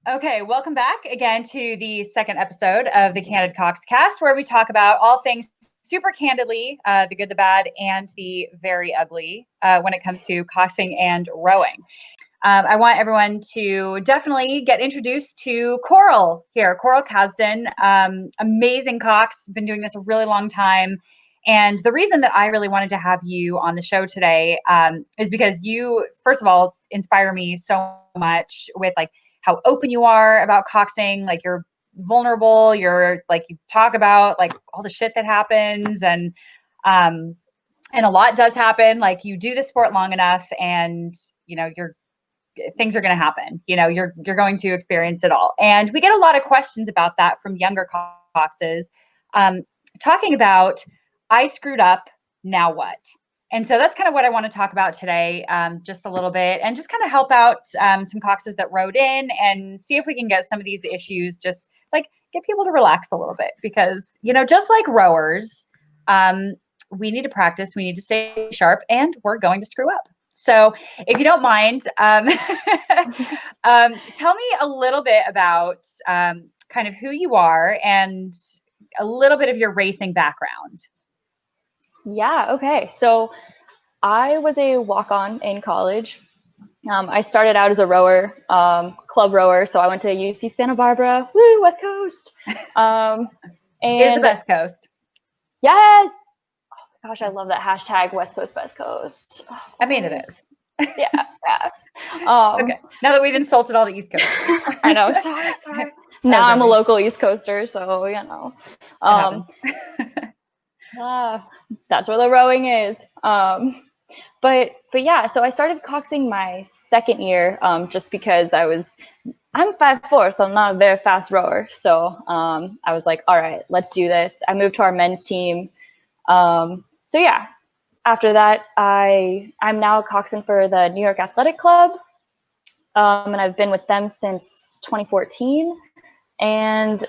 Okay, welcome back again to the second episode of the Candid Coxcast, where we talk about all things super candidly, the good, the bad, and the very ugly when it comes to coxing and rowing. I want everyone to definitely get introduced to Coral here, Coral Kasden, amazing cox, been doing this a really long time. And the reason that I really wanted to have you on the show today is because you, first of all, inspire me so much with like how open you are about coxing, like you're vulnerable, you're like you talk about like all the shit that happens and a lot does happen. Like you do the sport long enough and things are going to happen. You're going to experience it all. And we get a lot of questions about that from younger coxes, talking about I screwed up, now what? And so that's kind of what I want to talk about today, just a little bit, and just kind of help out some coxes that wrote in and see if we can get some of these issues, just like get people to relax a little bit, because, just like rowers, we need to practice, we need to stay sharp, and we're going to screw up. So if you don't mind, tell me a little bit about kind of who you are and a little bit of your racing background. Yeah, okay. So I was a walk-on in college. I started out as a rower, club rower. So I went to UC Santa Barbara, woo, West Coast. Is the best coast. Yes. Oh my gosh, I love that hashtag West Coast, Best Coast. Oh, I mean, it is. Yeah. Okay. Now that we've insulted all the East Coast. I know. Sorry. Now I'm a local East Coaster, so it happens. That's where the rowing is. But yeah, so I started coxing my second year, just because I'm 5'4", so I'm not a very fast rower. So I was like, all right, let's do this. I moved to our men's team. So yeah, after that, I'm now coxing for the New York Athletic Club. And I've been with them since 2014. And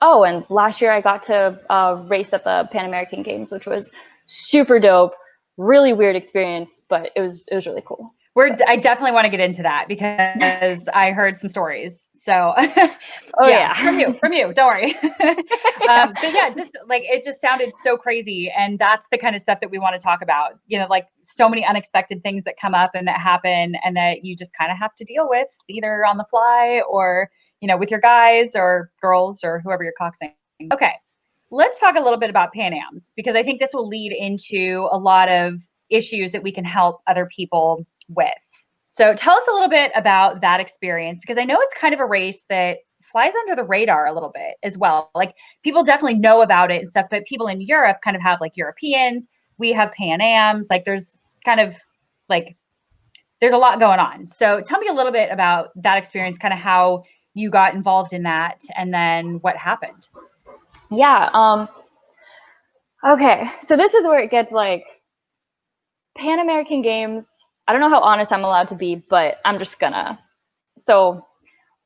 and last year I got to race at the Pan American Games, which was super dope. Really weird experience, but it was really cool. I definitely want to get into that because I heard some stories. So yeah. From you, don't worry. But yeah, just like, it just sounded so crazy. And that's the kind of stuff that we want to talk about, like so many unexpected things that come up and that happen and that you just kind of have to deal with either on the fly or, with your guys or girls or whoever you're coxing. Okay. Let's talk a little bit about Pan Ams, because I think this will lead into a lot of issues that we can help other people with. So tell us a little bit about that experience, because I know it's kind of a race that flies under the radar a little bit as well. Like people definitely know about it and stuff, but people in Europe kind of have like Europeans, we have Pan Ams, like there's kind of like, there's a lot going on. So tell me a little bit about that experience, kind of how you got involved in that and then what happened. Yeah. Okay. So this is where it gets like Pan American Games. I don't know how honest I'm allowed to be, but I'm just gonna. So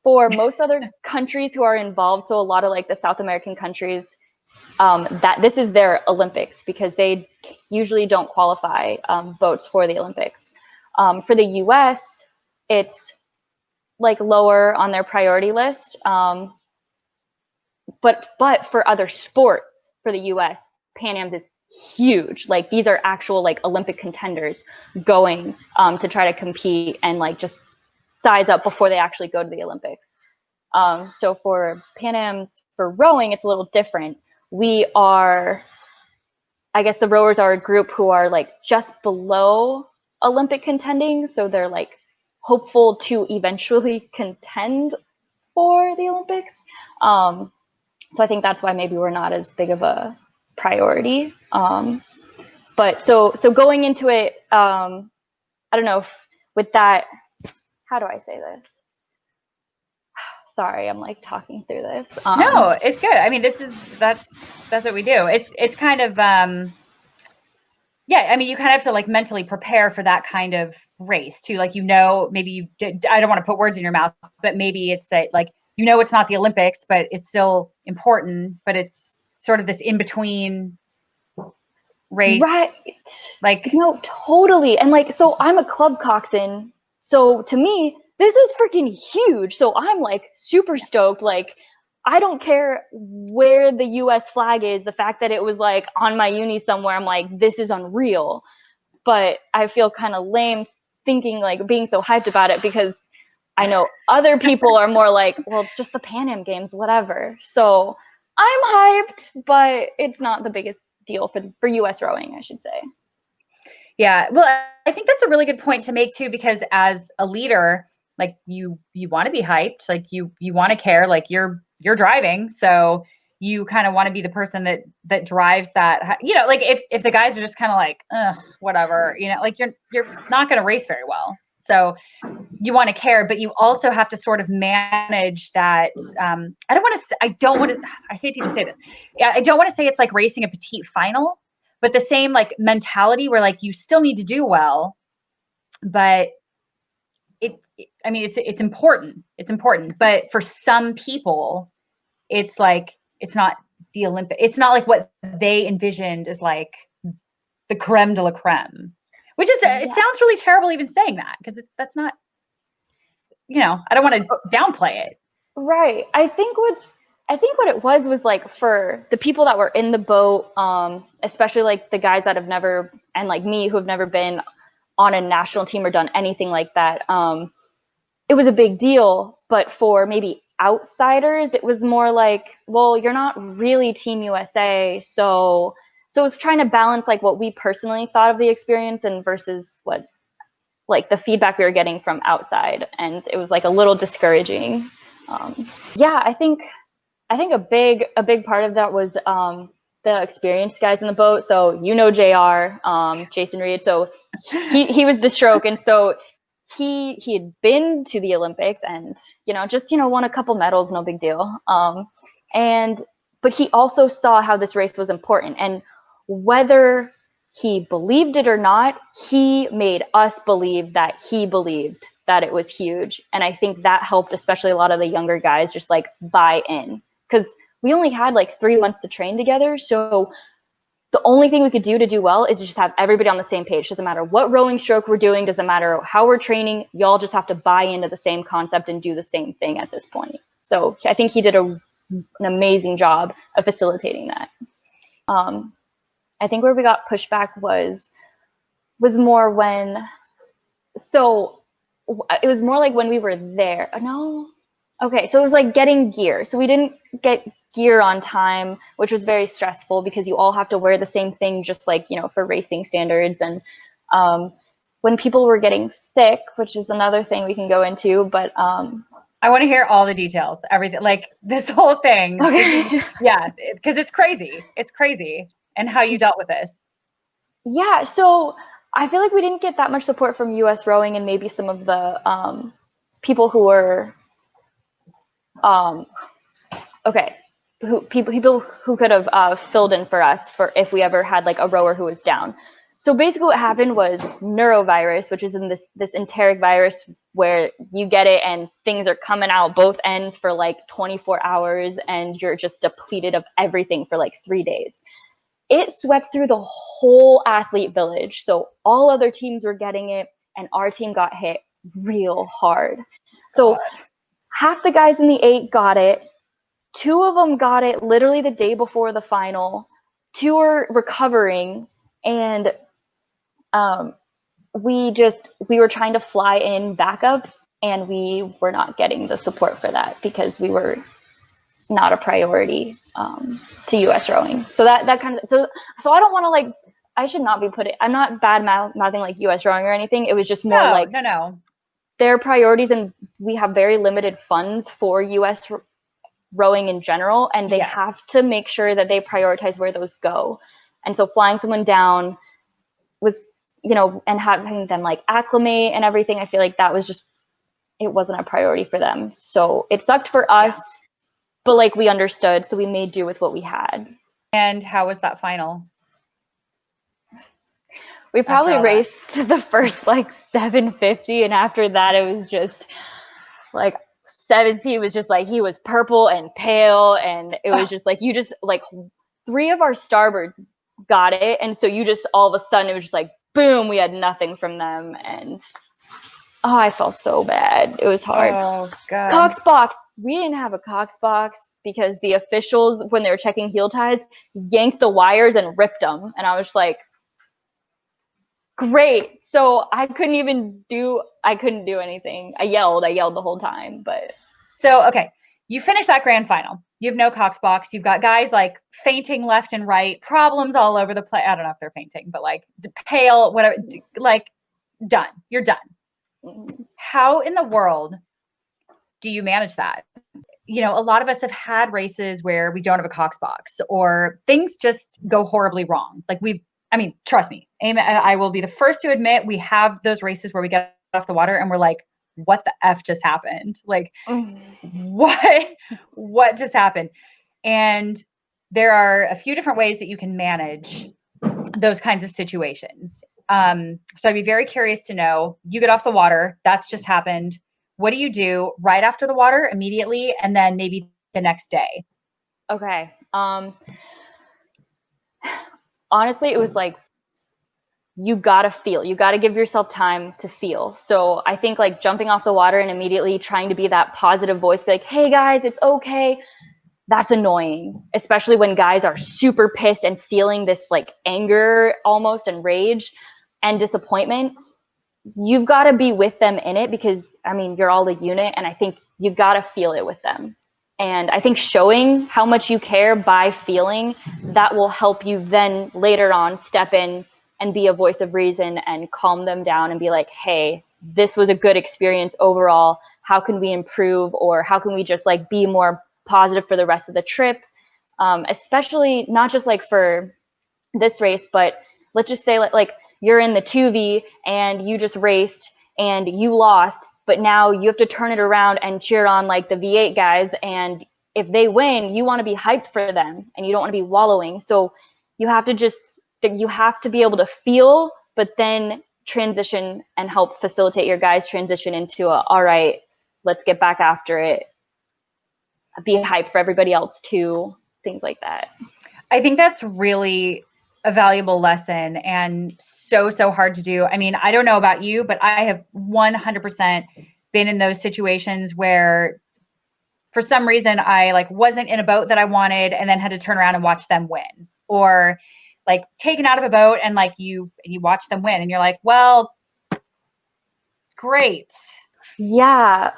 for most other countries who are involved, so a lot of like the South American countries, that this is their Olympics because they usually don't qualify boats for the Olympics. For the US, it's like lower on their priority list. But for other sports, for the US, Pan Am's is huge. Like these are actual like Olympic contenders going to try to compete and like just size up before they actually go to the Olympics. So for Pan Am's, for rowing, it's a little different. We are, I guess the rowers are a group who are like just below Olympic contending. So they're like hopeful to eventually contend for the Olympics. So I think that's why maybe we're not as big of a priority. But so going into it, I don't know if with that, how do I say this? Sorry, I'm like talking through this. No, it's good. I mean, that's what we do. It's kind of, yeah, I mean, you kind of have to like mentally prepare for that kind of race too. Like, maybe you did, I don't want to put words in your mouth, but maybe it's that like, it's not the Olympics, but it's still important, but it's sort of this in-between race. Right. Like, no, totally. And like, so I'm a club coxswain. So to me, this is freaking huge. So I'm like super stoked. Like, I don't care where the US flag is. The fact that it was like on my uni somewhere, I'm like, this is unreal. But I feel kind of lame thinking like being so hyped about it, because I know other people are more like, well, it's just the Pan Am Games, whatever. So I'm hyped, but it's not the biggest deal for US rowing, I should say. Yeah, well, I think that's a really good point to make too, because as a leader, like you want to be hyped, like you want to care, like you're driving, so you kind of want to be the person that drives that. You know, like if the guys are just kind of like, ugh, whatever, you know, like you're not going to race very well. So you want to care, but you also have to sort of manage that. I hate to even say this. Yeah, I don't want to say it's like racing a petite final, but the same like mentality where like you still need to do well, but I mean, it's important. It's important, but for some people, it's like it's not the Olympic. It's not like what they envisioned as like the creme de la creme, which is it sounds really terrible even saying that, because that's not, you know, I don't want to downplay it. Right. I think what it was like for the people that were in the boat, especially like the guys that have never, and like me who have never been on a national team or done anything like that, it was a big deal. But for maybe outsiders, it was more like, well, you're not really Team USA, so it's trying to balance like what we personally thought of the experience and versus what like the feedback we were getting from outside, and it was like a little discouraging. Yeah, I think a big part of that was the experienced guys in the boat. So you know Jr. Jason Reed. So he was the stroke, and so he had been to the Olympics and just won a couple medals, no big deal. And but he also saw how this race was important, and whether he believed it or not, he made us believe that he believed that it was huge. And I think that helped, especially a lot of the younger guys, just like buy in, because we only had like 3 months to train together. So the only thing we could do to do well is just have everybody on the same page. Doesn't matter what rowing stroke we're doing, doesn't matter how we're training, y'all just have to buy into the same concept and do the same thing at this point. So I think he did an amazing job of facilitating that. I think where we got pushback was more when, so it was more like when we were there. No, okay, so it was like getting gear. So we didn't get gear on time, which was very stressful because you all have to wear the same thing, just like for racing standards. And when people were getting sick, which is another thing we can go into, but I want to hear all the details, everything, like this whole thing. Okay. Yeah, because it's crazy. It's crazy. And how you dealt with this. Yeah, so I feel like we didn't get that much support from US rowing and maybe some of the people who were people who could have filled in for us for if we ever had like a rower who was down. So basically what happened was neurovirus, which is in this enteric virus where you get it and things are coming out both ends for like 24 hours and you're just depleted of everything for like 3 days. It swept through the whole athlete village. So all other teams were getting it and our team got hit real hard. So half the guys in the 8 got it. 2 of them got it literally the day before the final. 2 are recovering, and we were trying to fly in backups, and we were not getting the support for that because we were not a priority to US rowing. So that kind of so I don't want to like, I should not be I'm not bad mouthing like US rowing or anything. It was just more no. Their priorities, and we have very limited funds for US rowing in general, and they have to make sure that they prioritize where those go. And so flying someone down was, and having them like acclimate and everything, I feel like that was just, it wasn't a priority for them. So it sucked for us, but like we understood, so we made do with what we had. And how was that final? We probably raced the first like 750, and after that it was just like 17 was just like he was purple and pale, and it was just like you just like 3 of our starboards got it, and so you just all of a sudden it was just like boom, we had nothing from them, and Oh, I felt so bad. It was hard. Oh God. Cox box. We didn't have a Cox box because the officials, when they were checking heel ties, yanked the wires and ripped them. And I was just like, great. So I couldn't do anything. I yelled the whole time, but. So, okay, you finish that grand final. You have no Cox box. You've got guys like fainting left and right, problems all over the place. I don't know if they're fainting, but like pale, whatever, like done. You're done. How in the world do you manage that? You know, a lot of us have had races where we don't have a Cox box or things just go horribly wrong. Like I mean, trust me, I will be the first to admit we have those races where we get off the water and we're like, what the F just happened? Like, what just happened? And there are a few different ways that you can manage those kinds of situations. So I'd be very curious to know, you get off the water, that's just happened. What do you do right after the water, immediately, and then maybe the next day? Okay. Honestly, it was like, you gotta feel. You gotta give yourself time to feel. So I think like jumping off the water and immediately trying to be that positive voice, be like, hey guys, it's okay. That's annoying, especially when guys are super pissed and feeling this like anger almost and rage and disappointment. You've got to be with them in it because, I mean, you're all a unit, and I think you got to feel it with them. And I think showing how much you care by feeling, that will help you then later on step in and be a voice of reason and calm them down and be like, hey, this was a good experience overall. How can we improve, or how can we just like be more positive for the rest of the trip? Especially not just like for this race, but let's just say like you're in the 2V and you just raced and you lost, but now you have to turn it around and cheer on like the V8 guys. And if they win, you want to be hyped for them and you don't want to be wallowing. So you have to be able to feel, but then transition and help facilitate your guys transition into all right, let's get back after it. Be hyped for everybody else too. Things like that. I think that's really a valuable lesson and so hard to do. I mean, I don't know about you, but I have 100% been in those situations where for some reason I like wasn't in a boat that I wanted and then had to turn around and watch them win, or like taken out of a boat and like you watch them win and you're like, well, great. Yeah.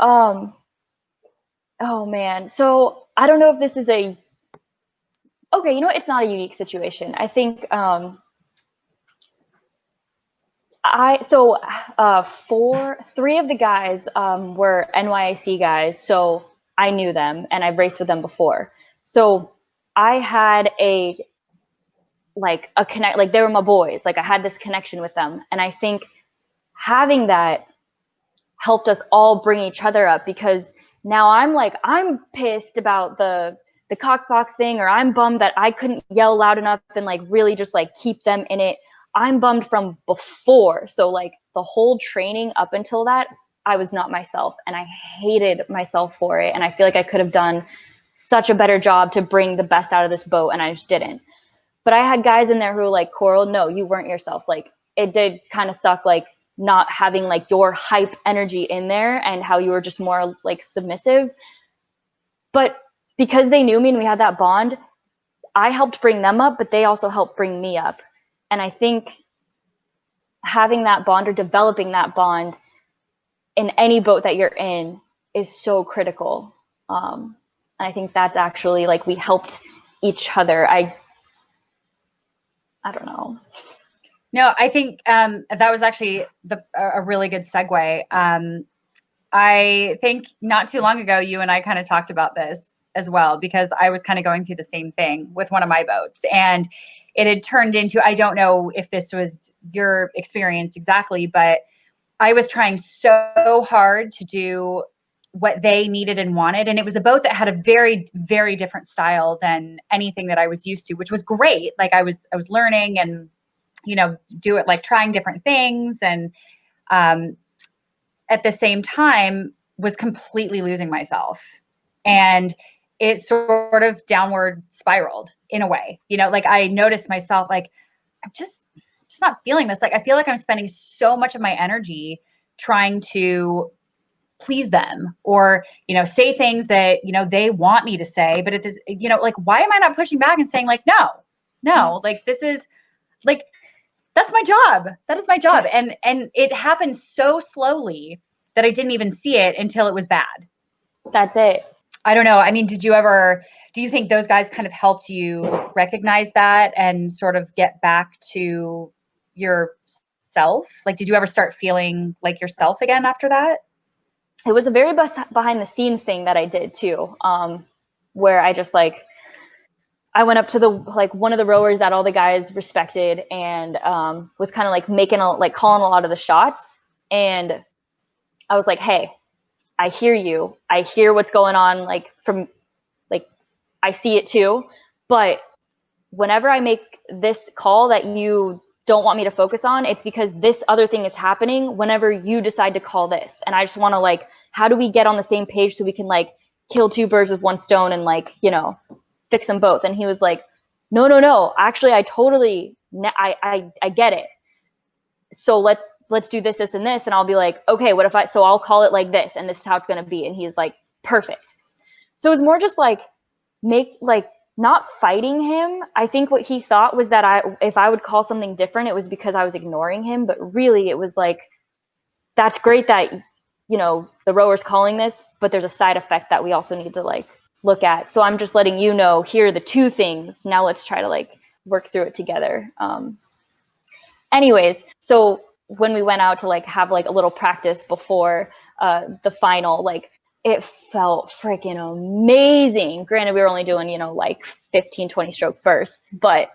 Oh man. So I don't know if this is okay, you know what? It's not a unique situation. I think three of the guys were NYC guys, so I knew them and I've raced with them before. So I had a connect, like they were my boys. Like I had this connection with them, and I think having that helped us all bring each other up, because now I'm pissed about the Cox box thing, or I'm bummed that I couldn't yell loud enough and like really just like keep them in it. I'm bummed from before. So like the whole training up until that, I was not myself and I hated myself for it. And I feel like I could have done such a better job to bring the best out of this boat, and I just didn't. But I had guys in there who were like, Coral, no, you weren't yourself. Like it did kind of suck, like not having like your hype energy in there and how you were just more like submissive. But because they knew me and we had that bond, I helped bring them up, but they also helped bring me up. And I think having that bond or developing that bond in any boat that you're in is so critical. And I think that's actually like we helped each other. I don't know. No, I think that was actually a really good segue. I think not too long ago, you and I kind of talked about this as well, because I was kind of going through the same thing with one of my boats, and it had turned into, I don't know if this was your experience exactly, but I was trying so hard to do what they needed and wanted. And it was a boat that had a very, very different style than anything that I was used to, which was great. Like I was learning and, do it, like trying different things. And at the same time was completely losing myself. And it sort of downward spiraled in a way, like I noticed myself, like, I'm just not feeling this. Like, I feel like I'm spending so much of my energy trying to please them or, say things that, they want me to say, but it is, like, why am I not pushing back and saying like, no, like, this is like, that's my job. That is my job. And it happened so slowly that I didn't even see it until it was bad. That's it. I don't know. I mean, do you think those guys kind of helped you recognize that and sort of get back to yourself? Like, did you ever start feeling like yourself again after that? It was a very behind the scenes thing that I did too, where I just like, I went up to the like one of the rowers that all the guys respected and was kind of like calling a lot of the shots. And I was like, hey, I hear you. I hear what's going on. Like I see it too. But whenever I make this call that you don't want me to focus on, it's because this other thing is happening whenever you decide to call this. And I just want to like, how do we get on the same page so we can like kill two birds with one stone and like, fix them both? And he was like, no. Actually, I totally, I get it. So let's do this, and this. And I'll be like, okay, so I'll call it like this, and this is how it's going to be. And he's like, perfect. So it was more just like, not fighting him. I think what he thought was that if I would call something different, it was because I was ignoring him. But really it was like, that's great that, the rower's calling this, but there's a side effect that we also need to like look at. So I'm just letting you know, here are the two things. Now let's try to like work through it together. Anyways, so when we went out to like have like a little practice before the final, like it felt freaking amazing. Granted, we were only doing, like 15, 20 stroke bursts, but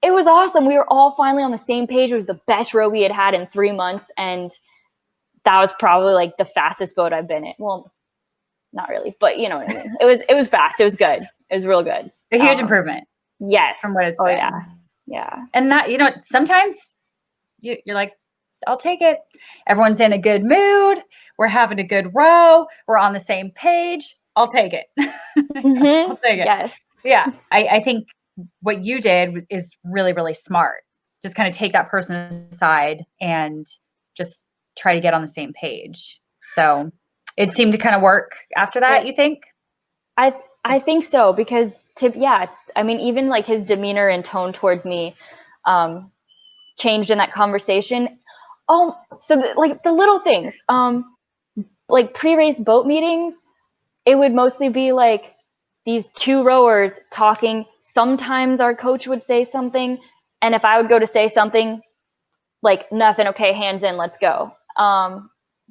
it was awesome. We were all finally on the same page. It was the best row we had had in 3 months. And that was probably like the fastest boat I've been in. Well, not really, but you know what I mean? It was fast. It was good. It was real good. A huge improvement. Yes. From what it's been. Yeah. Yeah. And that, sometimes you're like, I'll take it. Everyone's in a good mood. We're having a good row. We're on the same page. I'll take it. Mm-hmm. I'll take it. Yes. Yeah. I think what you did is really, really smart. Just kind of take that person aside and just try to get on the same page. So it seemed to kind of work after that, you think? I think so, because I mean, even like his demeanor and tone towards me changed in that conversation. Oh, so like the little things, like pre-race boat meetings, it would mostly be like these two rowers talking. Sometimes our coach would say something, and if I would go to say something, like nothing, okay, hands in, let's go.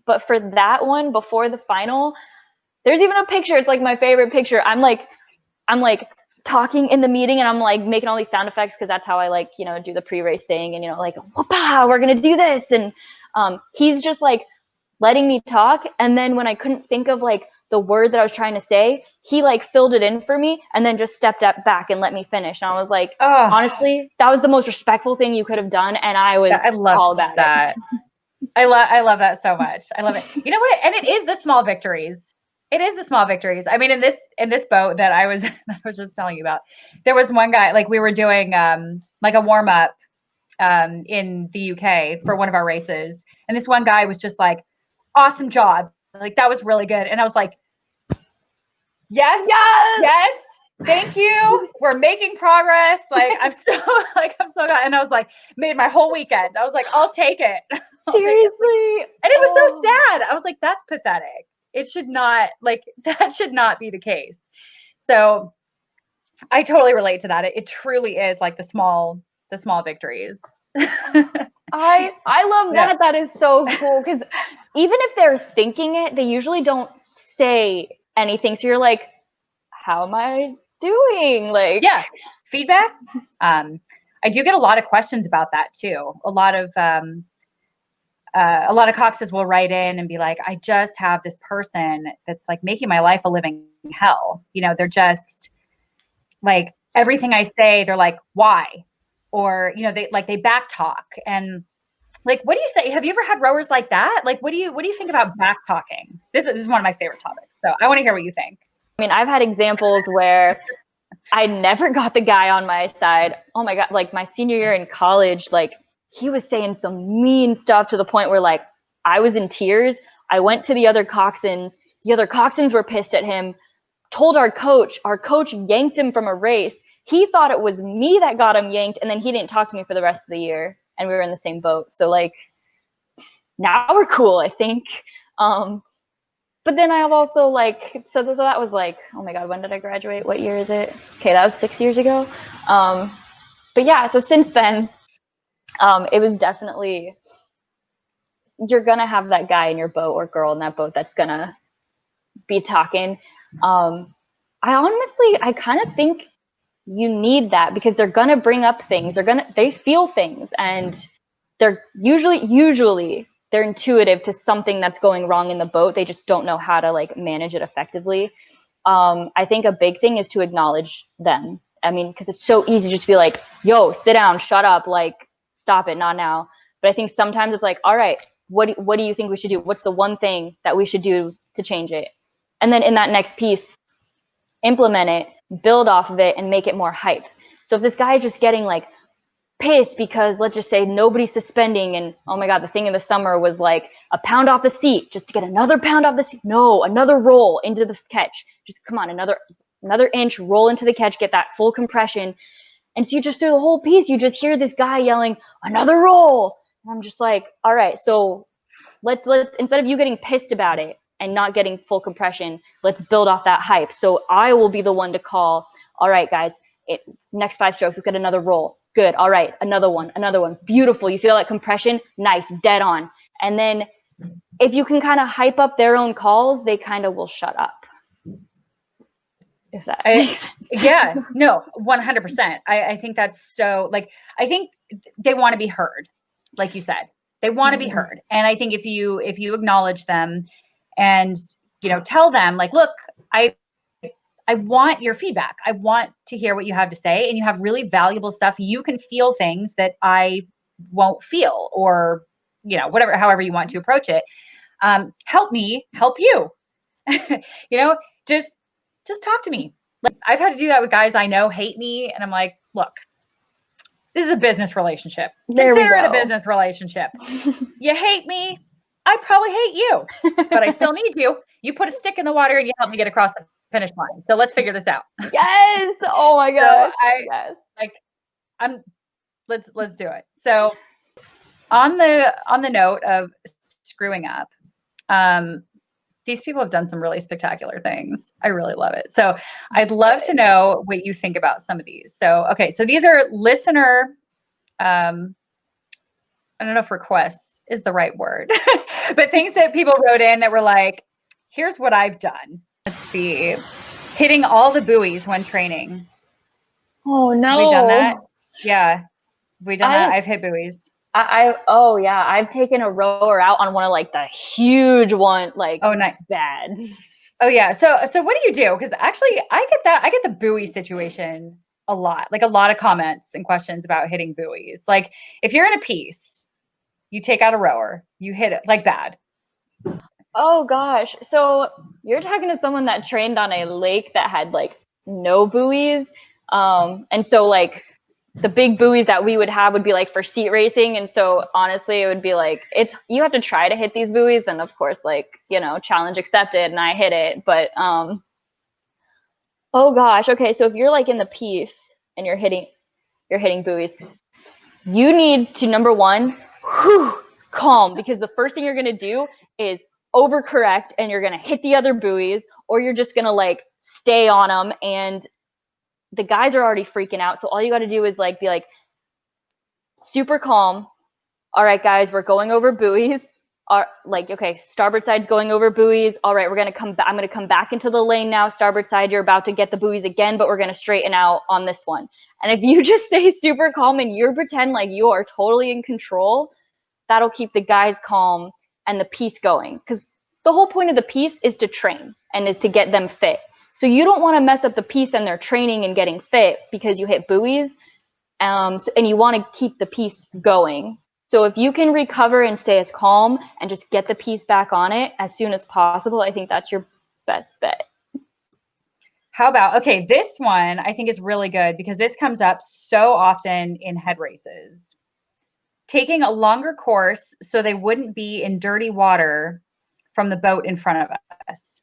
But for that one before the final, there's even a picture. It's like my favorite picture. I'm like talking in the meeting, and I'm like making all these sound effects because that's how I like, do the pre-race thing, and like, whoopah, we're gonna do this. And he's just like letting me talk. And then when I couldn't think of like the word that I was trying to say, he like filled it in for me and then just stepped up back and let me finish. And I was like, honestly, that was the most respectful thing you could have done. And I was all about that. I love that so much. I love it. You know what? And it is the small victories. It is the small victories. I mean, in this boat that I was just telling you about, there was one guy, like we were doing like a warm up in the UK for one of our races, and this one guy was just like, awesome job, like that was really good. And I was like, yes, thank you, we're making progress, like I'm so glad. And I was like, made my whole weekend. I was like, I'll take it. Seriously. And it was so sad. I was like, that's pathetic. It should not, like, that should not be the case. So I totally relate to that. It truly is like the small victories. I love that. Yeah. That is so cool, because even if they're thinking it, they usually don't say anything. So you're like, how am I doing? Like, yeah, feedback. I do get a lot of questions about that too. A lot of coxes will write in and be like, I just have this person that's like making my life a living hell. They're just like, everything I say, they're like, why? Or, they back talk. And like, what do you say? Have you ever had rowers like that? Like, what do you think about back talking? This is one of my favorite topics. So I want to hear what you think. I mean, I've had examples where I never got the guy on my side. Oh my God. Like my senior year in college, like he was saying some mean stuff to the point where like I was in tears. I went to the other coxswains. The other coxswains were pissed at him, told our coach yanked him from a race. He thought it was me that got him yanked, and then he didn't talk to me for the rest of the year, and we were in the same boat. So like now we're cool, I think. But then I have also like, so that was like, oh my God, when did I graduate? What year is it? Okay, that was 6 years ago. But yeah, so since then, it was definitely, you're gonna have that guy in your boat or girl in that boat that's gonna be talking. I kind of think you need that because they're gonna bring up things. They feel things, and they're usually they're intuitive to something that's going wrong in the boat. They just don't know how to like manage it effectively. I think a big thing is to acknowledge them. I mean, because it's so easy to just be like, yo, sit down, shut up, like, stop it, not now. But I think sometimes it's like, all right, what do you think we should do? What's the one thing that we should do to change it? And then in that next piece, implement it, build off of it, and make it more hype. So if this guy is just getting like pissed because let's just say nobody's suspending, and oh my God, the thing in the summer was like a pound off the seat just to get another pound off the seat. No, another roll into the catch. Just come on, another inch, roll into the catch, get that full compression. And so you just through the whole piece, you just hear this guy yelling, another roll. And I'm just like, all right, so let's instead of you getting pissed about it and not getting full compression, let's build off that hype. So I will be the one to call, all right, guys, next 5 strokes, let's get another roll. Good. All right. Another one. Beautiful. You feel that compression? Nice. Dead on. And then if you can kind of hype up their own calls, they kind of will shut up. If that makes sense. Yeah, no, 100%. I think that's so, like, I think they want to be heard. Like you said, they want to be heard. And I think if you acknowledge them and, tell them like, look, I want your feedback. I want to hear what you have to say, and you have really valuable stuff. You can feel things that I won't feel, or, whatever, however you want to approach it. Help me help you. Just talk to me. Like, I've had to do that with guys I know hate me, and I'm like, look, this is a business relationship. Consider it a business relationship. You hate me, I probably hate you, but I still need you. You put a stick in the water and you help me get across the finish line. So let's figure this out. Yes. Oh my gosh. So let's do it. So on the note of screwing up, these people have done some really spectacular things. I really love it. So I'd love to know what you think about some of these. So, okay. So these are listener, I don't know if requests is the right word, but things that people wrote in that were like, here's what I've done. Let's see. Hitting all the buoys when training. Oh no. We've done that. Yeah. We've done that. I've hit buoys. Oh yeah, I've taken a rower out on one of like the huge one, like, oh, nice. Bad. Oh yeah. So what do you do? Because actually I get the buoy situation a lot, like a lot of comments and questions about hitting buoys. Like if you're in a piece, you take out a rower, you hit it like bad. Oh gosh. So you're talking to someone that trained on a lake that had like no buoys. And so like the big buoys that we would have would be like for seat racing. And so honestly, it would be like, you have to try to hit these buoys. And of course, like, challenge accepted, and I hit it. But, oh gosh. Okay. So if you're like in the piece and you're hitting buoys, you need to, number one, calm, because the first thing you're going to do is overcorrect and you're going to hit the other buoys, or you're just going to like stay on them, and the guys are already freaking out. So all you got to do is like be like super calm. All right, guys, we're going over buoys. Okay, starboard side's going over buoys. All right, we're going to come back. I'm going to come back into the lane now. Starboard side, you're about to get the buoys again, but we're going to straighten out on this one. And if you just stay super calm and you pretend like you are totally in control, that'll keep the guys calm and the piece going. Because the whole point of the piece is to train and is to get them fit. So you don't want to mess up the piece and their training and getting fit because you hit buoys, and you want to keep the piece going. So if you can recover and stay as calm and just get the piece back on it as soon as possible, I think that's your best bet. How about, okay, this one I think is really good because this comes up so often in head races. taking a longer course so they wouldn't be in dirty water from the boat in front of us.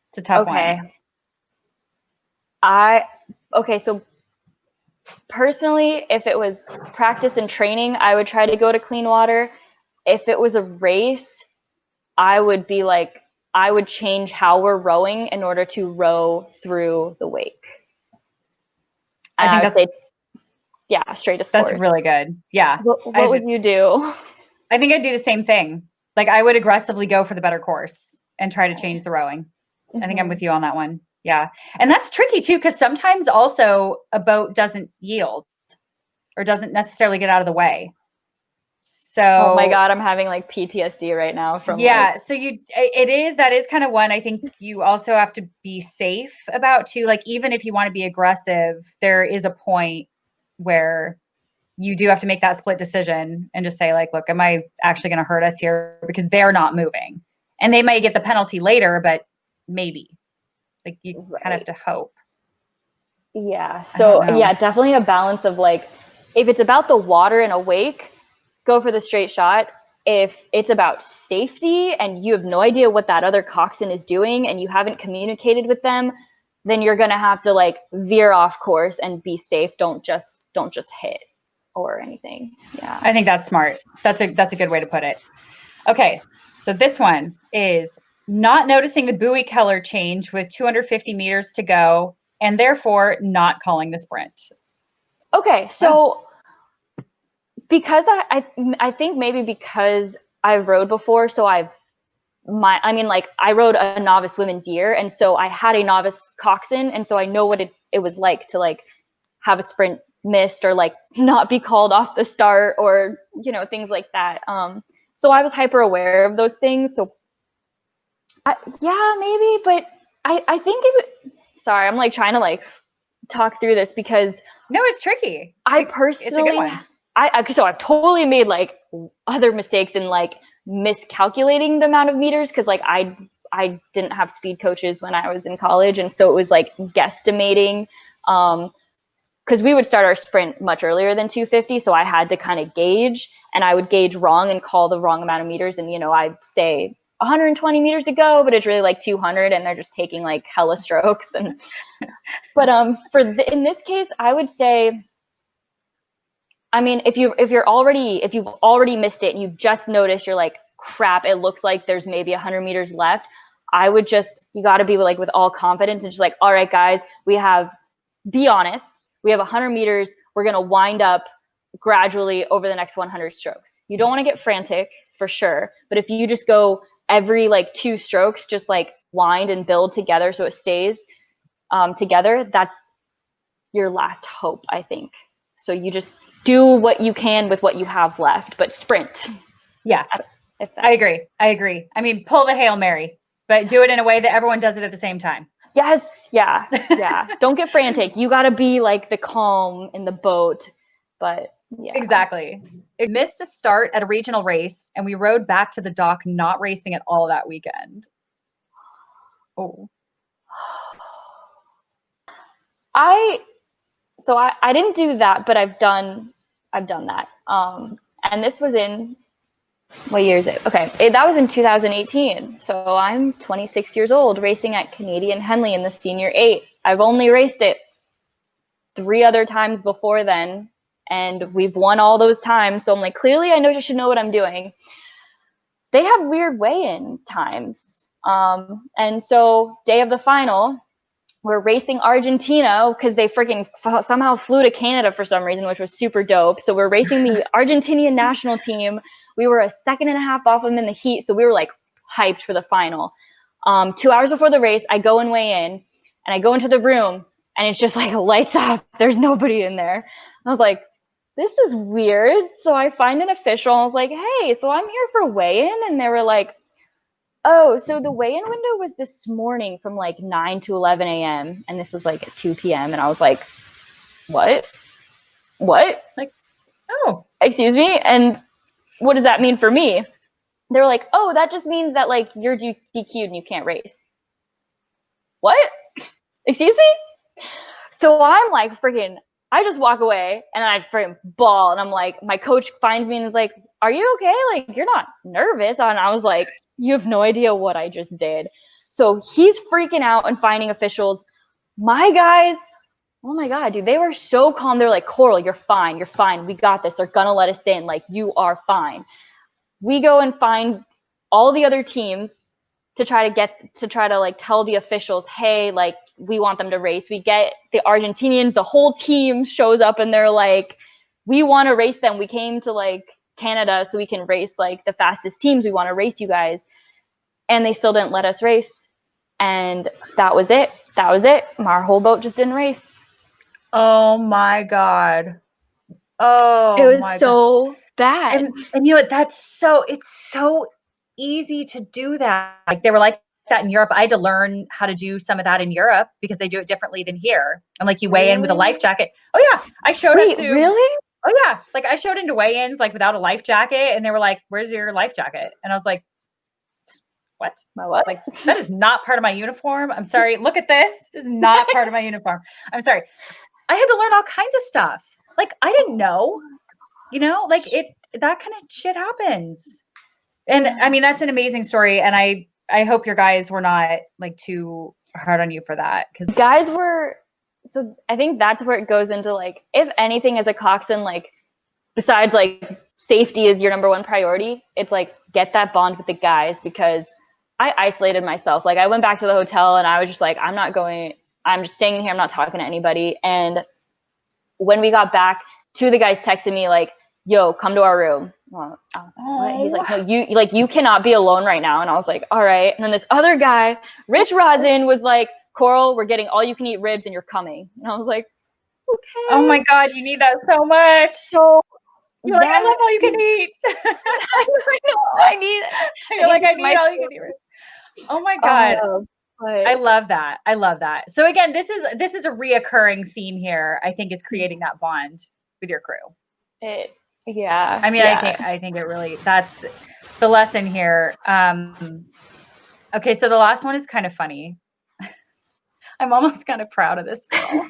It's a tough one. Okay, so personally, if it was practice and training, I would try to go to clean water. If it was a race, I would change how we're rowing in order to row through the wake. And I would say, yeah, straightest course. That's really good. Yeah. What would you do? I think I'd do the same thing. Like, I would aggressively go for the better course and try to change the rowing. I think I'm with you on that one. Yeah. And that's tricky too, because sometimes also a boat doesn't yield or doesn't necessarily get out of the way. So, oh my God, I'm having like PTSD right now from so that is kind of one I think you also have to be safe about too. Like, even if you want to be aggressive, there is a point where you do have to make that split decision and just say, like, look, am I actually going to hurt us here? Because they're not moving, and they may get the penalty later, but maybe, like, you kind of have to hope. Yeah. So yeah, definitely a balance of like, if it's about the water in a wake, go for the straight shot. If it's about safety and you have no idea what that other coxswain is doing and you haven't communicated with them, then you're going to have to like veer off course and be safe. Don't just hit or anything. Yeah. I think that's smart. That's a good way to put it. Okay. So this one is not noticing the buoy color change with 250 meters to go and therefore not calling the sprint. Okay. So because I think maybe because I've rowed before, so I rowed a novice women's year, and so I had a novice coxswain, and so I know what it was like to like have a sprint missed or like not be called off the start or things like that. So I was hyper aware of those things. So yeah, maybe, but I think sorry, I'm like trying to like talk through this because no, it's tricky. I personally, it's a good one. So I've totally made like other mistakes in like miscalculating the amount of meters because like I didn't have speed coaches when I was in college, and so it was like guesstimating because we would start our sprint much earlier than 250, so I had to kind of gauge, and I would gauge wrong and call the wrong amount of meters, and I'd say 120 meters to go, but it's really like 200, and they're just taking like hella strokes. And but in this case, I would say, I mean, if you've already missed it and you've just noticed, you're like, crap, it looks like there's maybe 100 meters left. I would you got to be like with all confidence and just like, all right, guys, be honest. We have 100 meters. We're going to wind up gradually over the next 100 strokes. You don't want to get frantic for sure. But if you just go every like 2 strokes, just like wind and build together so it stays together, that's your last hope, I think. So you just do what you can with what you have left, but sprint. Yeah, I agree. I mean, pull the Hail Mary, but do it in a way that everyone does it at the same time. Yes. Yeah. Yeah. Don't get frantic. You got to be like the calm in the boat, but yeah. Exactly. It missed a start at a regional race and we rode back to the dock, not racing at all that weekend. Oh. I didn't do that, but I've done that. And this was in, what year is it? Okay. That was in 2018. So I'm 26 years old racing at Canadian Henley in the senior 8. I've only raced it 3 other times before then, and we've won all those times. So I'm like, clearly I should know what I'm doing. They have weird weigh-in times. And so day of the final, we're racing Argentina because they freaking somehow flew to Canada for some reason, which was super dope. So we're racing the Argentinian national team. We were a second and a half off them in the heat. So we were like hyped for the final. 2 hours before the race, I go and weigh in, and I go into the room, and it's just like lights off. There's nobody in there. I was like, this is weird. So I find an official. I was like, hey, so I'm here for weigh-in. And they were like, oh, so the weigh-in window was this morning from like 9 to 11 a.m. And this was like at 2 p.m. And I was like, what? Like, oh, excuse me? And what does that mean for me? They were like, oh, that just means that like you're DQ'd and you can't race. What? Excuse me? So I'm like freaking, I just walk away and I freaking bawl. And I'm like, my coach finds me and is like, are you okay? Like, you're not nervous. And I was like, you have no idea what I just did. So he's freaking out and finding officials. My guys, oh my God, dude, they were so calm. They're like, Coral, you're fine. You're fine. We got this. They're going to let us in. Like, you are fine. We go and find all the other teams to try to like tell the officials, hey, like, we want them to race. We get the Argentinians, the whole team shows up and they're like, we want to race them. We came to like Canada so we can race like the fastest teams. We want to race you guys. And they still didn't let us race. And that was it. That was it. Our whole boat just didn't race. Oh my God. Oh, it was my so God. bad. And you know what? It's so easy to do that. Like they were like that in Europe. I had to learn how to do some of that in Europe because they do it differently than here. And like you weigh in with a life jacket. Oh yeah. I showed up Wait, to, really? oh yeah. Like I showed into weigh-ins like without a life jacket and they were like, where's your life jacket? And I was like, what? My what? Like that is not part of my uniform. I'm sorry. Look at this. This is not part of my uniform. I'm sorry. I had to learn all kinds of stuff. Like I didn't know, you know, like that kind of shit happens. And I mean, that's an amazing story. And I hope your guys were not like too hard on you for that. Cause Guys were, so I think that's where it goes into like, if anything as a coxswain, like besides like safety is your number one priority, it's like get that bond with the guys because I isolated myself. Like I went back to the hotel and I was just like, I'm just staying here. I'm not talking to anybody. And when we got back, two of the guys texted me like, yo, come to our room. Well, I was like, what? He's like, no, you cannot be alone right now. And I was like, all right. And then this other guy, Rich Rosin, was like, Coral, we're getting all you can eat ribs and you're coming. And I was like, okay. oh my God, you need that so much. So you're like, I love all you can eat. I need. You're like, I need all you can eat ribs. Oh my God. I love that. I love that. So again, this is a reoccurring theme here. I think is creating that bond with your crew. Yeah. I mean, yeah. I think it really, that's the lesson here. Okay. So the last one is kind of funny. I'm almost kind of proud of this girl.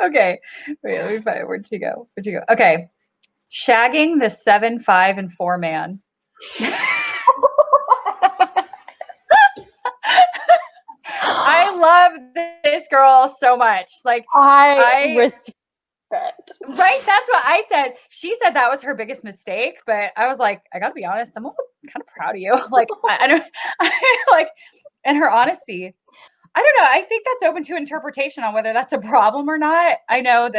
Okay. Wait, let me find it. Where'd she go? Okay. Shagging the 7, 5, and 4 man. I love this girl so much. Like I respect. Right? That's what I said. She said that was her biggest mistake, but I was like, I gotta be honest, I'm kind of proud of you. Like I don't like and her honesty. I don't know. I think that's open to interpretation on whether that's a problem or not. I know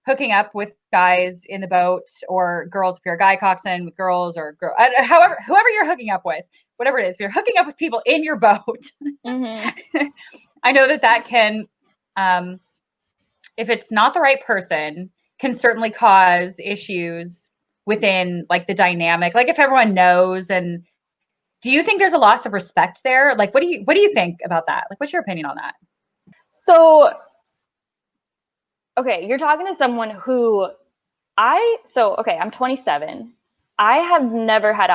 hooking up with guys in the boat or girls, if you're a guy coxswain with girls or however, whoever you're hooking up with, whatever it is, if you're hooking up with people in your boat, I know that can, if it's not the right person, can certainly cause issues within like the dynamic. Like if everyone knows, and do you think there's a loss of respect there? Like, what do you think about that? Like, what's your opinion on that? So, okay, you're talking to someone who I'm 27. I have never had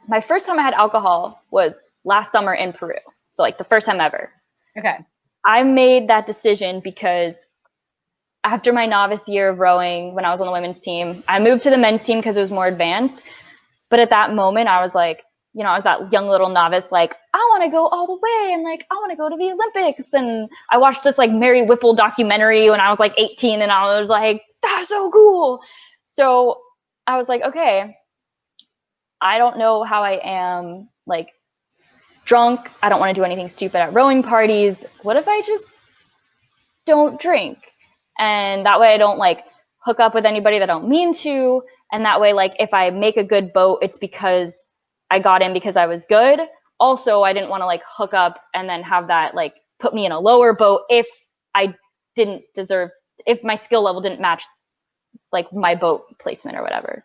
my first time I had alcohol was last summer in Peru. So like the first time ever. Okay. I made that decision because after my novice year of rowing, when I was on the women's team, I moved to the men's team because it was more advanced. But at that moment, I was like, I was that young little novice, like, I want to go all the way and like, I want to go to the Olympics. And I watched this like Mary Whipple documentary when I was like 18 and I was like, that's so cool. So I was like, okay, I don't know how I am like drunk. I don't want to do anything stupid at rowing parties. What if I just don't drink? And that way I don't like hook up with anybody that I don't mean to. And that way, like if I make a good boat, it's because I got in because I was good. Also, I didn't want to like hook up and then have that like put me in a lower boat if I didn't deserve, if my skill level didn't match like my boat placement or whatever.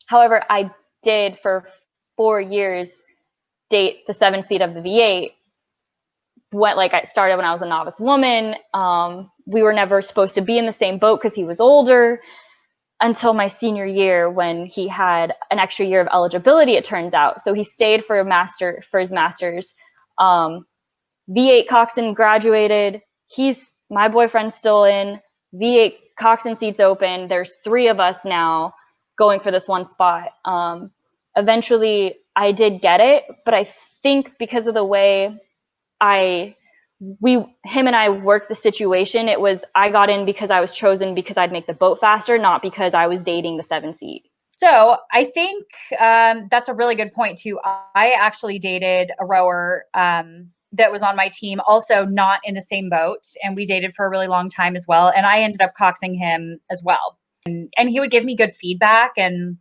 However, I did for 4 years date the 7th seat of the V8. I started when I was a novice woman. We were never supposed to be in the same boat because he was older until my senior year when he had an extra year of eligibility, it turns out. So he stayed for his master's. V8 Coxswain graduated. My boyfriend's still in. V8 Coxswain seats open. There's 3 of us now going for this one spot. Eventually, I did get it, but I think because of the way him and I worked the situation, it was I got in because I was chosen because I'd make the boat faster, not because I was dating the 7 seat. So I think that's a really good point too. I actually dated a rower that was on my team, also not in the same boat, and we dated for a really long time as well. And I ended up coxing him as well, and he would give me good feedback, and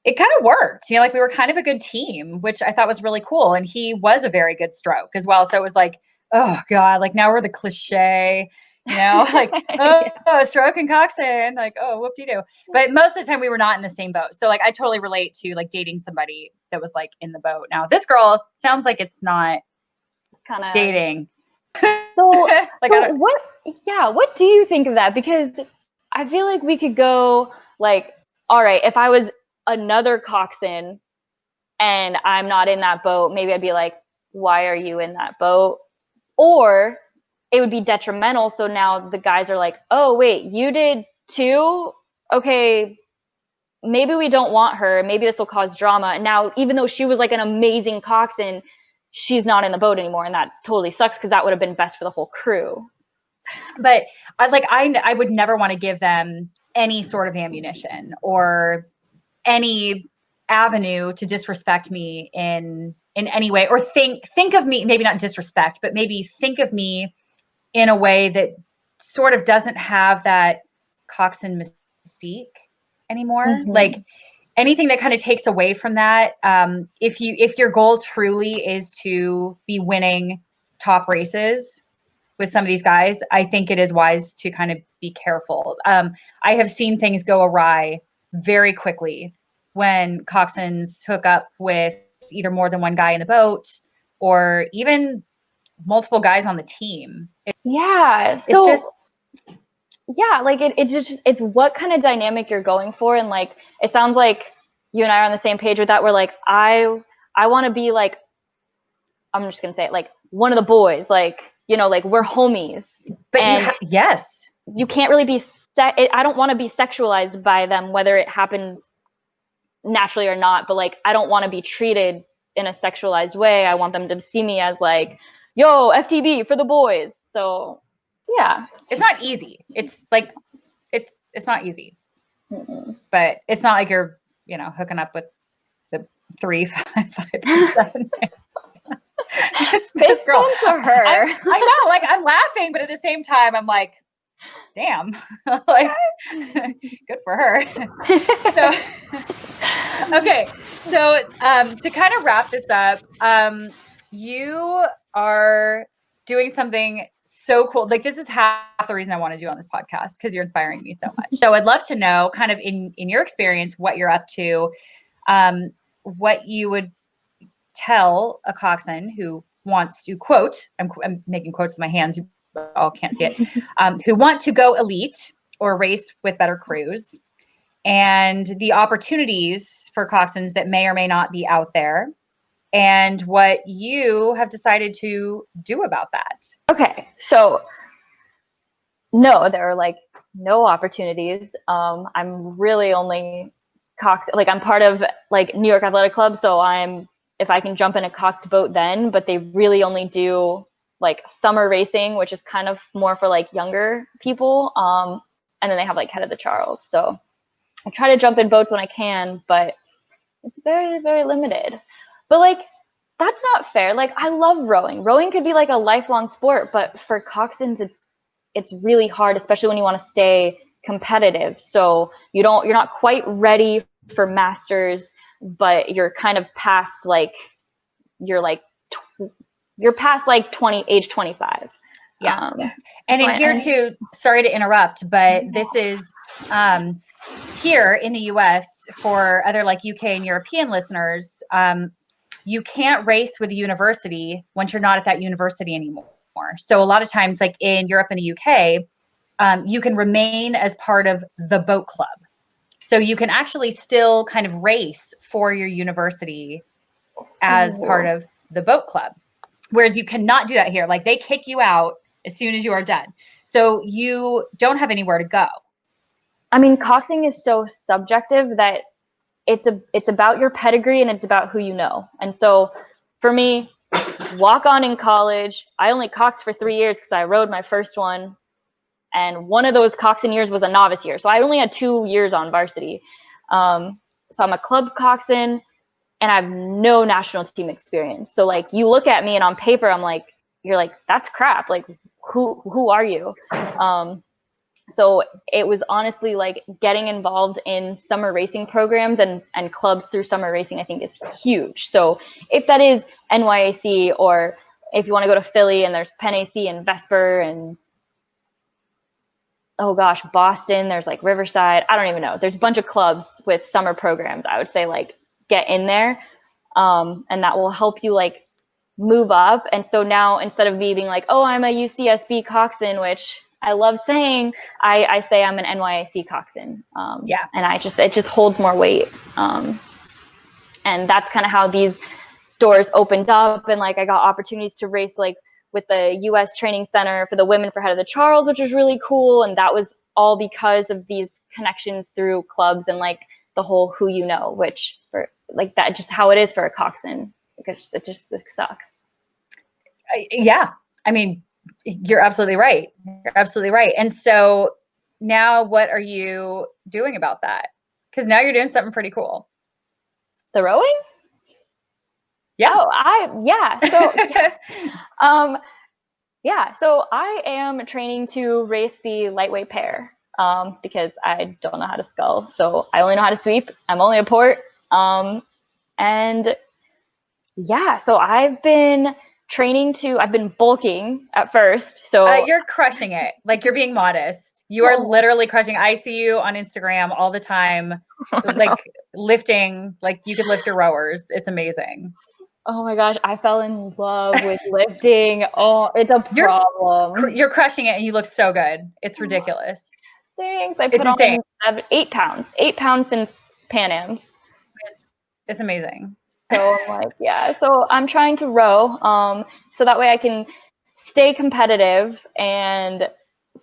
it kind of worked. You know, like we were kind of a good team, which I thought was really cool. And he was a very good stroke as well. So it was like, oh God, like now we're the cliche, you know, like, oh, stroke and coxswain, like, oh, whoop-de-doo. But most of the time we were not in the same boat. So like, I totally relate to like dating somebody that was like in the boat. Now this girl sounds like it's not kind of dating. So, like, so what do you think of that? Because I feel like we could go like, all right, if I was another coxswain and I'm not in that boat, maybe I'd be like, why are you in that boat? Or it would be detrimental. So now the guys are like, oh, wait, you did too? Okay, maybe we don't want her. Maybe this will cause drama. And now, even though she was like an amazing coxswain, she's not in the boat anymore. And that totally sucks because that would have been best for the whole crew. But I would never want to give them any sort of ammunition or any avenue to disrespect me in any way, or think of me, maybe not disrespect, but maybe think of me in a way that sort of doesn't have that coxswain mystique anymore. Mm-hmm. Like anything that kind of takes away from that. If your goal truly is to be winning top races with some of these guys, I think it is wise to kind of be careful. I have seen things go awry very quickly when coxswains hook up with either more than one guy in the boat or even multiple guys on the team. So it's just, like it's what kind of dynamic you're going for. And like, it sounds like you and I are on the same page with that. We're like, I want to be like, I'm just going to say it, like one of the boys, like, you know, like we're homies. But yes, you can't really be, I don't want to be sexualized by them, whether it happens naturally or not, but like, I don't want to be treated in a sexualized way. I want them to see me as like, yo, FTB for the boys. So yeah, it's not easy. It's like, it's not easy, but it's not like you're, you know, hooking up with the 3, 5, 5, 7. This girl for her. I know, like I'm laughing, but at the same time, I'm like, damn, like good for her. So, okay, so to kind of wrap this up, you are doing something so cool. Like this is half the reason I want to do on this podcast, because you're inspiring me so much. So I'd love to know, kind of in your experience, what you're up to, what you would tell a coxswain who wants to quote, I'm making quotes with my hands, you all can't see it, who want to go elite or race with better crews, and the opportunities for coxswains that may or may not be out there, and what you have decided to do about that. Okay, so no, there are like no opportunities. I'm really only like I'm part of like New York Athletic Club, so if I can jump in a coxed boat then, but they really only do like summer racing, which is kind of more for like younger people. And then they have like Head of the Charles. So I try to jump in boats when I can, but it's very, very limited. But like, that's not fair. Like, I love rowing. Rowing could be like a lifelong sport, but for coxswains, it's really hard, especially when you want to stay competitive. So you're not quite ready for masters, but you're kind of past like, you're past like age 25. Yeah. And so in here too, sorry to interrupt, but this is here in the US, for other like UK and European listeners, you can't race with a university once you're not at that university anymore. So a lot of times, like in Europe and the UK, you can remain as part of the boat club. So you can actually still kind of race for your university as part of the boat club. Whereas you cannot do that here. Like they kick you out as soon as you are done. So you don't have anywhere to go. I mean, coxing is so subjective that it's about your pedigree and it's about who you know. And so for me, walk on in college, I only coxed for 3 years because I rode my first one. And one of those coxswain years was a novice year. So I only had 2 years on varsity. So I'm a club coxswain and I have no national team experience. So like you look at me and on paper, I'm like, you're like, that's crap. Like who are you? So it was honestly like getting involved in summer racing programs and clubs through summer racing, I think is huge. So if that is NYAC, or if you want to go to Philly and there's Penn AC and Vesper and, oh gosh, Boston, there's like Riverside, I don't even know. There's a bunch of clubs with summer programs. I would say like get in there, and that will help you like move up. And so now instead of me being like, oh, I'm a UCSB coxswain, which I love saying, I say I'm an NYAC coxswain. Yeah. And it just holds more weight. And that's kind of how these doors opened up. And like I got opportunities to race like with the US Training Center for the women for Head of the Charles, which was really cool. And that was all because of these connections through clubs and like the whole who you know, which for like that just how it is for a coxswain. It just sucks. Yeah. I mean, you're absolutely right. You're absolutely right. And so now what are you doing about that? Because now you're doing something pretty cool. The rowing? Yeah. Oh, yeah. So, so I am training to race the lightweight pair because I don't know how to scull. So I only know how to sweep. I'm only a port. And yeah, so I've been I've been bulking at first. So you're crushing it. Like you're being modest. You are literally crushing. I see you on Instagram all the time, like lifting, like you could lift your rowers. It's amazing. Oh my gosh, I fell in love with lifting. Oh, it's a problem. You're crushing it and you look so good. It's ridiculous. Thanks. I It's put insane. on 8 pounds. 8 pounds since Pan Am's. It's amazing. So I'm like, yeah. So I'm trying to row, so that way I can stay competitive and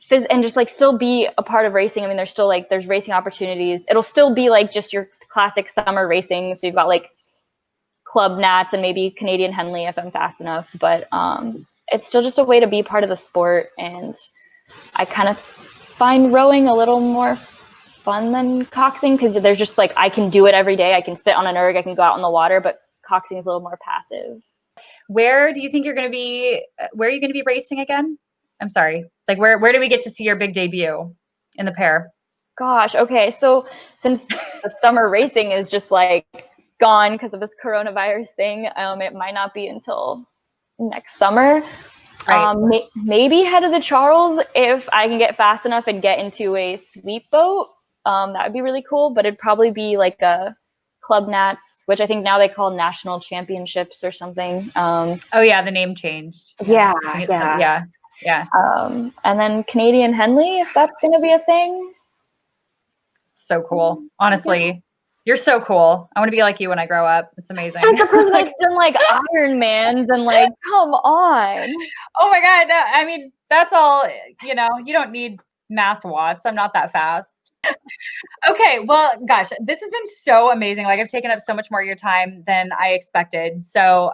just like still be a part of racing. I mean, there's racing opportunities. It'll still be like just your classic summer racing. So you've got like Club Nats and maybe Canadian Henley if I'm fast enough. But it's still just a way to be part of the sport. And I kind of find rowing a little more fun than coxing because there's just like I can do it every day. I can sit on an erg, I can go out in the water, but coxing is a little more passive. Where do you think you're going to be? Where are you going to be racing again? I'm sorry. Like where do we get to see your big debut in the pair? Gosh, okay. So since the summer racing is just like gone because of this coronavirus thing, it might not be until next summer. Right. Maybe Head of the Charles if I can get fast enough and get into a sweep boat. That would be really cool, but it'd probably be like a Club Nats, which I think now they call national championships or something. Oh yeah, the name changed. Yeah. And then Canadian Henley, if that's going to be a thing. So cool. Honestly, you're so cool. I want to be like you when I grow up. It's amazing. So the person that's done like Ironmans and like, come on. Oh my God. No, I mean, that's all, you don't need mass watts. I'm not that fast. Okay. Well, gosh, this has been so amazing. Like I've taken up so much more of your time than I expected. So,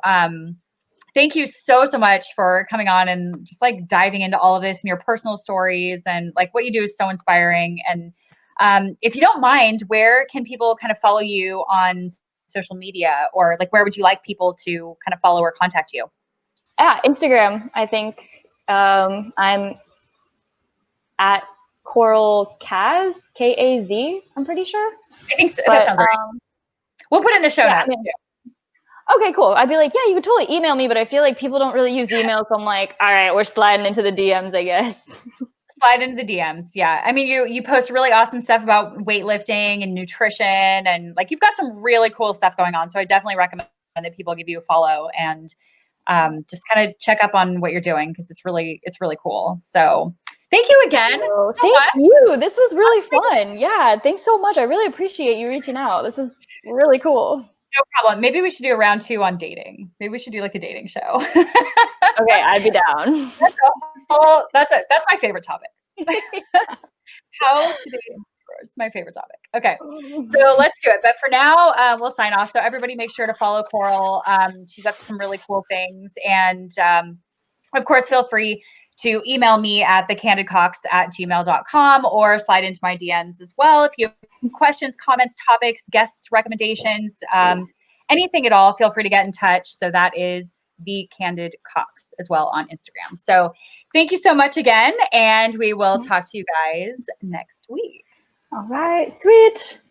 thank you so much for coming on and just like diving into all of this and your personal stories, and like what you do is so inspiring. And if you don't mind, where can people kind of follow you on social media, or like where would you like people to kind of follow or contact you? Yeah, Instagram. I think I'm at Coral Kaz, Kaz. I'm pretty sure. I think so. That sounds right. We'll put it in the show notes. Okay, cool. I'd be like, yeah, you could totally email me, but I feel like people don't really use email. So I'm like, all right, we're sliding into the DMs, I guess. Slide into the DMs. Yeah. I mean, you post really awesome stuff about weightlifting and nutrition, and like you've got some really cool stuff going on. So I definitely recommend that people give you a follow and just kind of check up on what you're doing, because it's really cool. So thank you again. Thank you. This was really fun. Yeah. Thanks so much. I really appreciate you reaching out. This is really cool. No problem. Maybe we should do a round 2 on dating. Maybe we should do like a dating show. Okay, I'd be down. That's my favorite topic. How to date is my favorite topic. Okay, so let's do it. But for now, we'll sign off. So everybody make sure to follow Coral. She's up to some really cool things. And of course, feel free to email me at thecandidcox@gmail.com or slide into my DMs as well. If you have questions, comments, topics, guests, recommendations, anything at all, feel free to get in touch. So that is the Candid Cox as well on Instagram. So thank you so much again, and we will talk to you guys next week. All right, sweet.